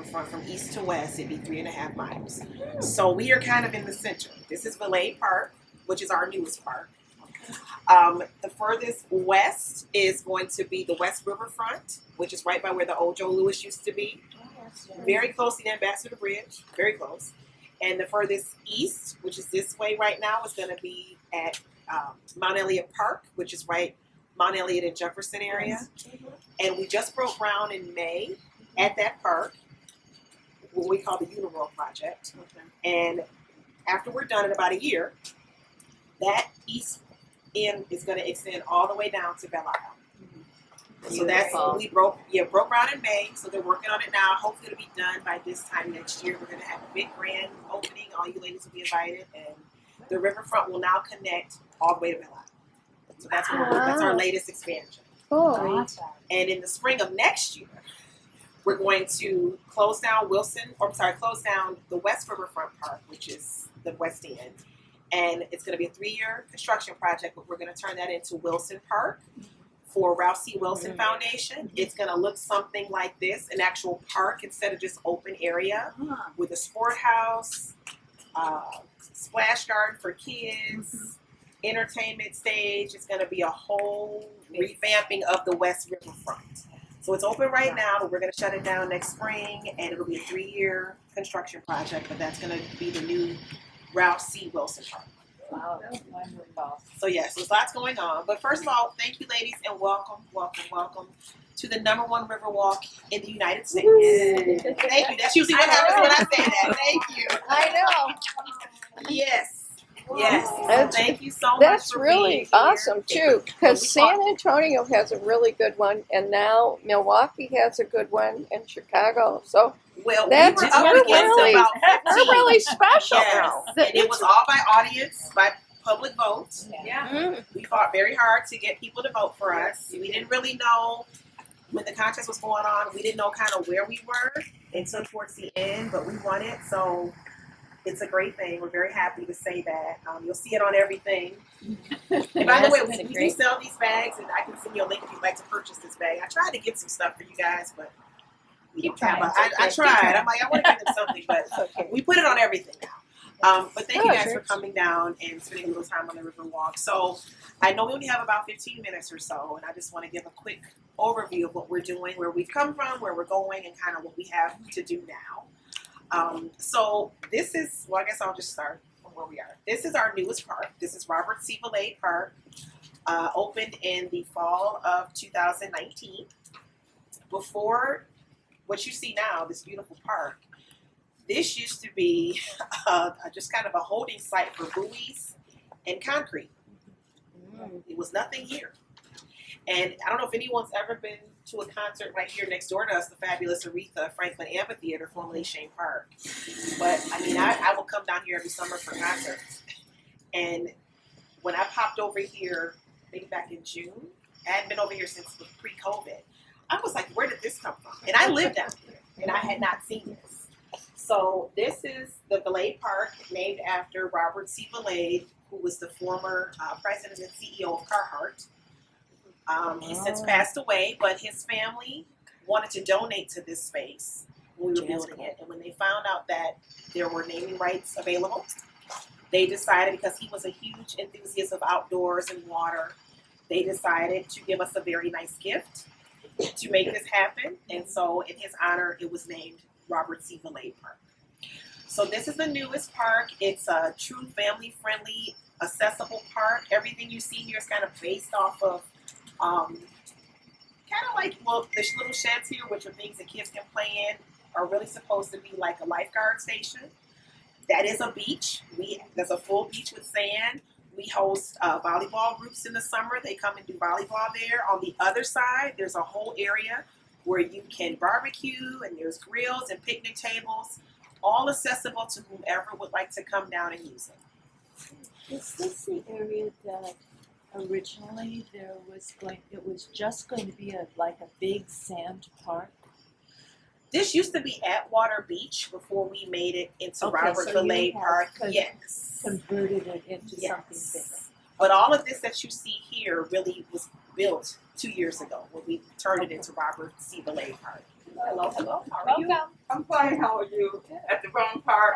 riverfront from east to west. It'd be 3.5 miles. So we are kind of in the center. This is Valade Park, which is our newest park. The furthest west is going to be the West Riverfront, which is right by where the old Joe Louis used to be. Very close to the Ambassador Bridge, very close. And the furthest east, which is this way right now, is going to be at Mount Elliott Park, which is right Mount Elliott and Jefferson area. And we just broke ground in May at that park, what we call the Uniworld Project. And after we're done in about a year, that east end is going to extend all the way down to Valade. So that's we broke ground in May. So they're working on it now. Hopefully it'll be done by this time next year. We're going to have a big grand opening. All you ladies will be invited, and the riverfront will now connect all the way to Valade. So that's our latest expansion. Cool. And in the spring of next year, we're going to close down the West Riverfront Park, which is the west end. And it's going to be a 3-year construction project, but we're going to turn that into Wilson Park for Ralph C. Wilson Foundation. It's going to look something like this, an actual park instead of just open area with a sport house, splash garden for kids, entertainment stage. It's going to be a whole revamping of the West Riverfront. So it's open right now, but we're going to shut it down next spring, and it'll be a 3-year construction project, but that's going to be the new Ralph C. Wilson Park. Wow, that's wonderful. So yes, there's lots going on. But first of all, thank you, ladies, and welcome to the #1 Riverwalk in the United States. Thank you. That's usually what happens when I say that. Thank you. I know. Yes. Yes. Thank you so much. That's for really being awesome here. too, because San Antonio has a really good one, and now Milwaukee has a good one, and Chicago. So well, that's we're really special. Yes. And it was all by audience, by public vote. Yeah. We fought very hard to get people to vote for us. We didn't really know when the contest was going on. We didn't know kind of where we were until towards the end, but we won it. So it's a great thing. We're very happy to say that. You'll see it on everything. And by the way, we do sell these bags, and I can send you a link if you'd like to purchase this bag. I tried to get some stuff for you guys, but I tried. I'm like, I want to give them something, but we put it on everything now. But thank you guys for coming down and spending a little time on the Riverwalk. So I know we only have about 15 minutes or so, and I just want to give a quick overview of what we're doing, where we've come from, where we're going, and kind of what we have to do now. So this is, well, I guess I'll just start from where we are. This is our newest park. This is Robert C. Valade Park, opened in the fall of 2019. Before what you see now, this beautiful park, this used to be just kind of a holding site for buoys and concrete. It was nothing here. And I don't know if anyone's ever been to a concert right here next door to us, the fabulous Aretha Franklin Amphitheater, formerly Shane Park. But I mean, I will come down here every summer for concerts. And when I popped over here, maybe back in June, I hadn't been over here since pre-COVID. I was like, where did this come from? And I lived down here, and I had not seen this. So this is the Valade Park, named after Robert C. Valade, who was the former president and CEO of Carhartt. He's since passed away, but his family wanted to donate to this space when we were building it. And when they found out that there were naming rights available, they decided, because he was a huge enthusiast of outdoors and water, they decided to give us a very nice gift to make this happen. And so in his honor, it was named Robert C. Valade Park. So this is the newest park. It's a true family-friendly, accessible park. Everything you see here is kind of based off of kind of like, well, the little sheds here, which are things that kids can play in, are really supposed to be like a lifeguard station. That is a beach. There's a full beach with sand. We host volleyball groups in the summer. They come and do volleyball there. On the other side, there's a whole area where you can barbecue, and there's grills and picnic tables, all accessible to whomever would like to come down and use it. Is this the area that originally it was just going to be like a big sand park? This used to be Atwater Beach before we made it into Robert Valade Park. Yes. Converted it into something bigger. But all of this that you see here really was built 2 years ago when we turned it into Robert C. Valade Park. Hello, hello. How are you? I'm fine. How are you? At the Riverfront Park.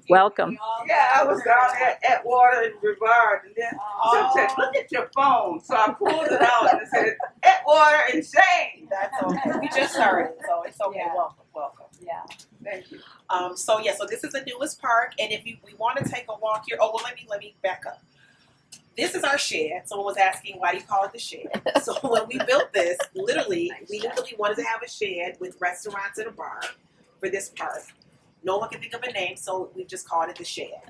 Welcome. Yeah, I was down at Atwater and Brevard, and then Tim said, "Look at your phone." So I pulled it out and it said Atwater and Shane. That's okay. We just started, so it's okay. Yeah. Welcome. Yeah. Thank you. So this is the newest park, and if we want to take a walk here, let me back up. This is our shed. Someone was asking why do you call it the shed? So when we built this, literally, we literally wanted to have a shed with restaurants and a bar for this park. No one can think of a name, so we just called it the shed.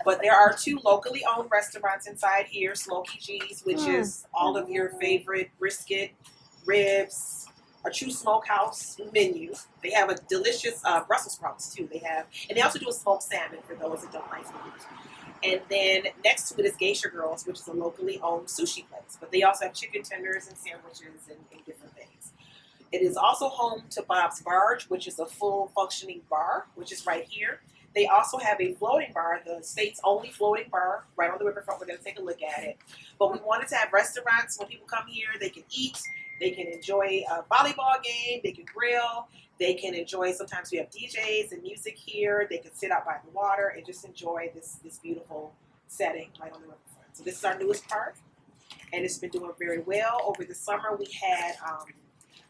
But there are 2 locally owned restaurants inside here, Smoky G's, which is all of your favorite brisket, ribs, a true smokehouse menu. They have a delicious Brussels sprouts too. And they also do a smoked salmon for those that don't like meat. And then next to it is Geisha Girls, which is a locally owned sushi place. But they also have chicken tenders and sandwiches and different things. It is also home to Bob's Barge, which is a full functioning bar, which is right here. They also have a floating bar, the state's only floating bar, right on the riverfront. We're going to take a look at it. But we wanted to have restaurants. When people come here, they can eat, they can enjoy a volleyball game, they can grill, they can enjoy, sometimes we have DJs and music here, they can sit out by the water and just enjoy this beautiful setting right on the riverfront. So this is our newest park, and it's been doing very well. Over the summer, we had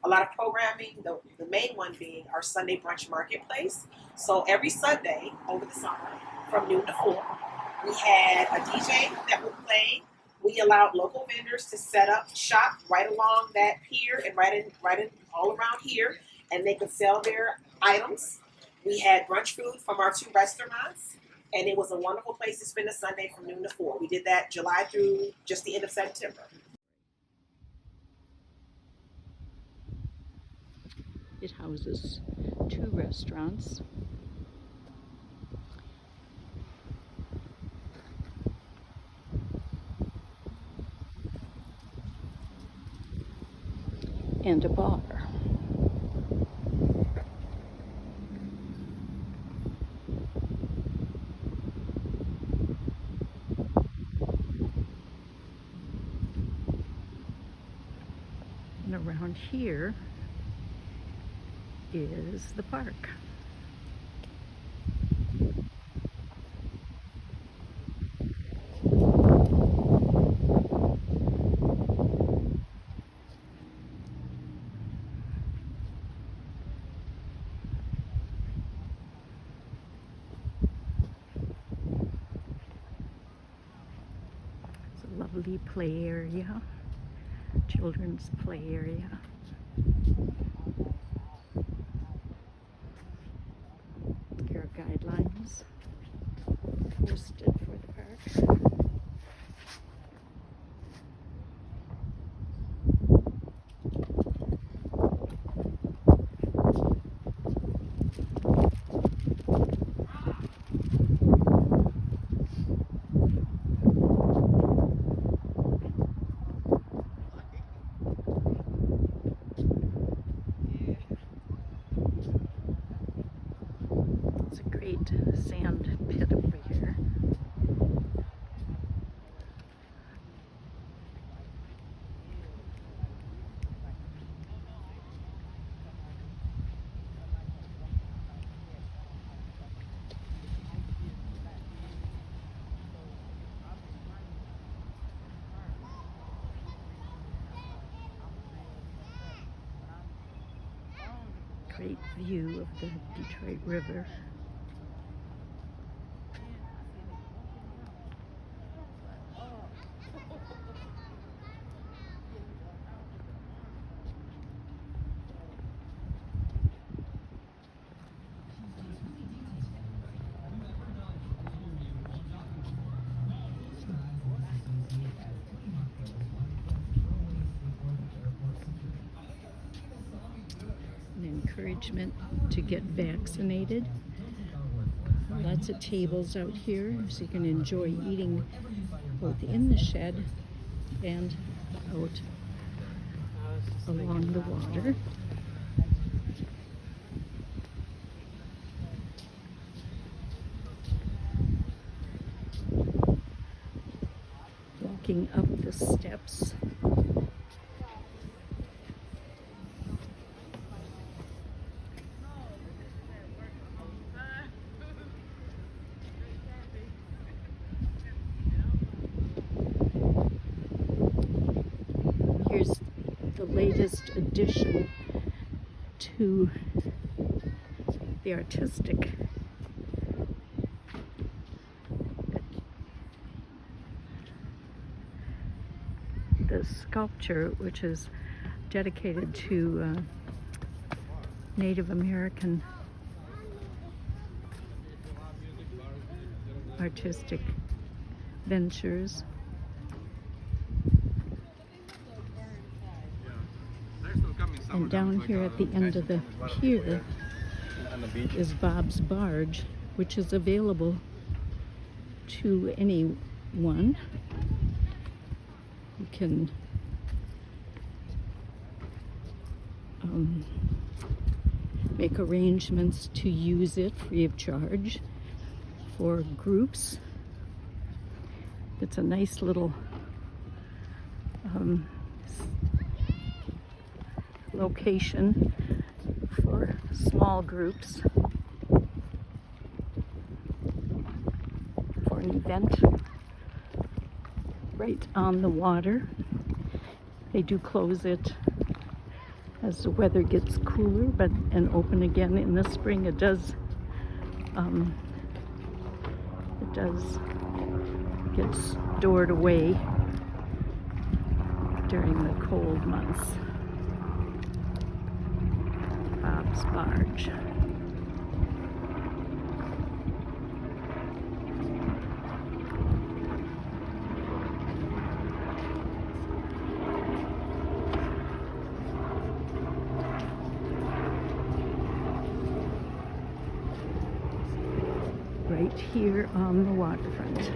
a lot of programming, the main one being our Sunday brunch marketplace. So every Sunday over the summer from noon to 4, we had a DJ that would play. We allowed local vendors to set up shop right along that pier and right in all around here, and they could sell their items. We had brunch food from our 2 restaurants, and it was a wonderful place to spend a Sunday from noon to 4. We did that July through just the end of September. It houses 2 restaurants. And a bar. And around here is the park. It's a lovely play area, children's play area. Here are guidelines posted for the park. It's a great sand pit over here. Great view of the Detroit River. An encouragement to get vaccinated. Lots of tables out here so you can enjoy eating both in the shed and out along the water. Walking up the steps. the latest addition to the artistic the sculpture, which is dedicated to Native American artistic ventures. And down here at the end of the pier is Bob's Barge, which is available to anyone. You can make arrangements to use it free of charge for groups. It's a nice little location for small groups for an event right on the water. They do close it as the weather gets cooler, but and open again in the spring. It does get stored away during the cold months. Bob's Barge. Right here on the waterfront.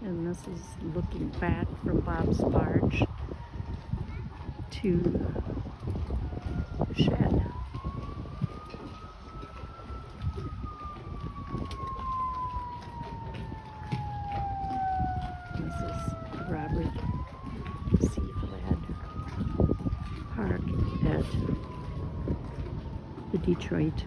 And this is looking back from Bob's Barge to the shed. This is Robert C. Valade Park at the Detroit